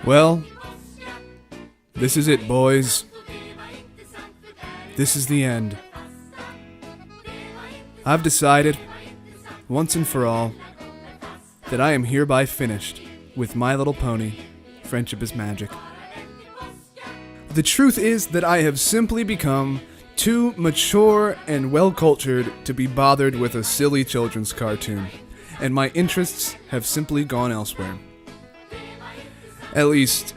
Well, this is it, boys. This is the end. I've decided, once and for all, that I am hereby finished with My Little Pony, Friendship is Magic. The truth is that I have simply become too mature and well-cultured to be bothered with a silly children's cartoon, and my interests have simply gone elsewhere. At least,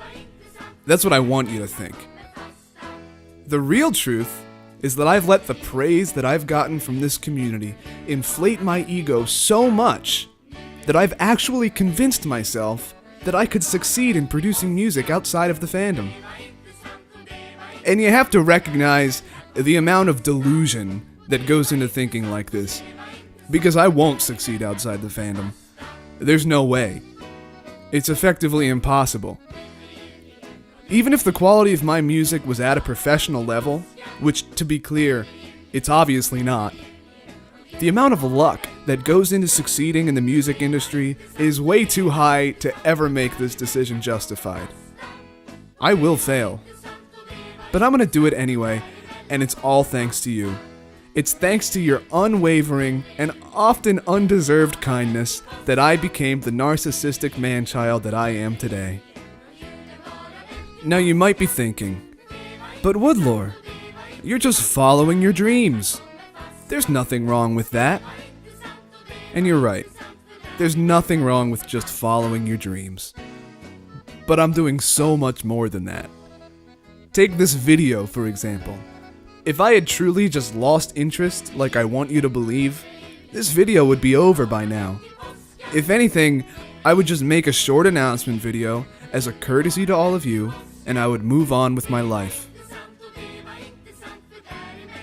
that's what I want you to think. The real truth is that I've let the praise that I've gotten from this community inflate my ego so much that I've actually convinced myself that I could succeed in producing music outside of the fandom. And you have to recognize the amount of delusion that goes into thinking like this, because I won't succeed outside the fandom. There's no way. It's effectively impossible. Even if the quality of my music was at a professional level, which, to be clear, it's obviously not, the amount of luck that goes into succeeding in the music industry is way too high to ever make this decision justified. I will fail. But I'm gonna do it anyway, and it's all thanks to you. It's thanks to your unwavering and often undeserved kindness that I became the narcissistic man-child that I am today. Now you might be thinking, but WoodLore, you're just following your dreams. There's nothing wrong with that. And you're right. There's nothing wrong with just following your dreams. But I'm doing so much more than that. Take this video, for example. If I had truly just lost interest, like I want you to believe, this video would be over by now. If anything, I would just make a short announcement video as a courtesy to all of you, and I would move on with my life.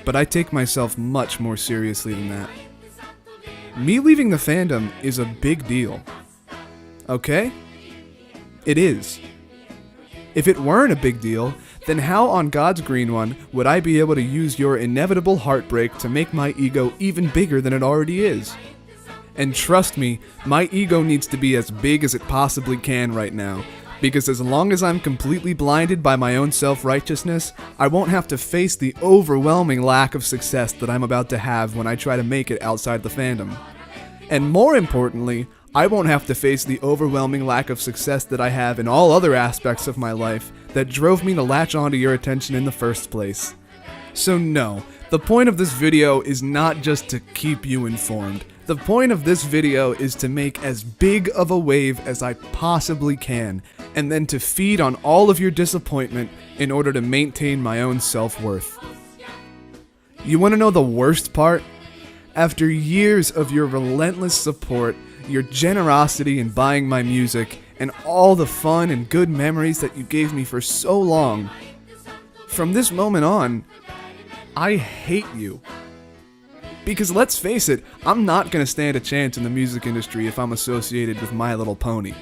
But I take myself much more seriously than that. Me leaving the fandom is a big deal. Okay? It is. If it weren't a big deal, then how on God's green one would I be able to use your inevitable heartbreak to make my ego even bigger than it already is? And trust me, my ego needs to be as big as it possibly can right now, because as long as I'm completely blinded by my own self-righteousness, I won't have to face the overwhelming lack of success that I'm about to have when I try to make it outside the fandom. And more importantly, I won't have to face the overwhelming lack of success that I have in all other aspects of my life that drove me to latch onto your attention in the first place. So no, the point of this video is not just to keep you informed. The point of this video is to make as big of a wave as I possibly can, and then to feed on all of your disappointment in order to maintain my own self-worth. You want to know the worst part? After years of your relentless support, your generosity in buying my music, and all the fun and good memories that you gave me for so long, from this moment on, I hate you. Because let's face it, I'm not going to stand a chance in the music industry if I'm associated with My Little Pony.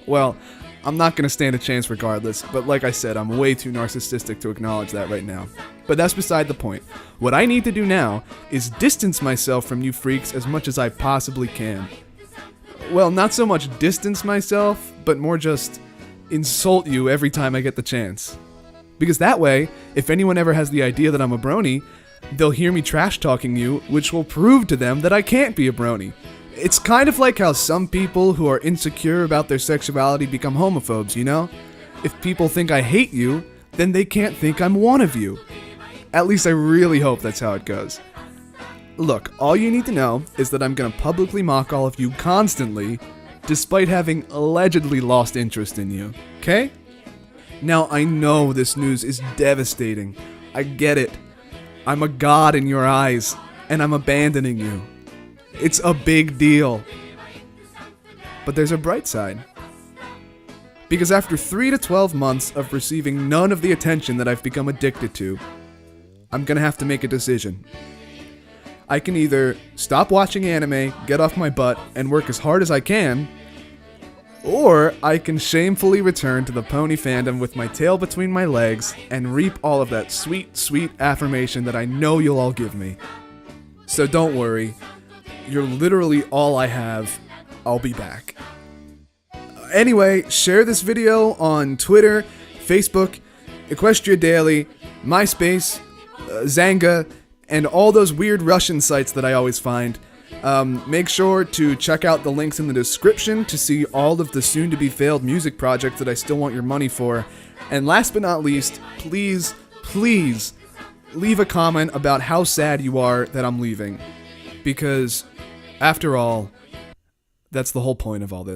Well, I'm not going to stand a chance regardless, but like I said, I'm way too narcissistic to acknowledge that right now. But that's beside the point. What I need to do now is distance myself from you freaks as much as I possibly can. Well, not so much distance myself, but more just insult you every time I get the chance. Because that way, if anyone ever has the idea that I'm a brony, they'll hear me trash-talking you, which will prove to them that I can't be a brony. It's kind of like how some people who are insecure about their sexuality become homophobes, you know? If people think I hate you, then they can't think I'm one of you. At least I really hope that's how it goes. Look, all you need to know is that I'm gonna publicly mock all of you constantly, despite having allegedly lost interest in you, okay? Now, I know this news is devastating. I get it. I'm a god in your eyes, and I'm abandoning you. It's a big deal. But there's a bright side. Because after 3 to 12 months of receiving none of the attention that I've become addicted to, I'm gonna have to make a decision. I can either stop watching anime, get off my butt, and work as hard as I can, or I can shamefully return to the pony fandom with my tail between my legs and reap all of that sweet, sweet affirmation that I know you'll all give me. So don't worry, you're literally all I have. I'll be back. Anyway, share this video on Twitter, Facebook, Equestria Daily, MySpace, Zanga, and all those weird Russian sites that I always find. Make sure to check out the links in the description to see all of the soon-to-be failed music projects that I still want your money for. And last but not least, please, please leave a comment about how sad you are that I'm leaving. Because, after all, that's the whole point of all this.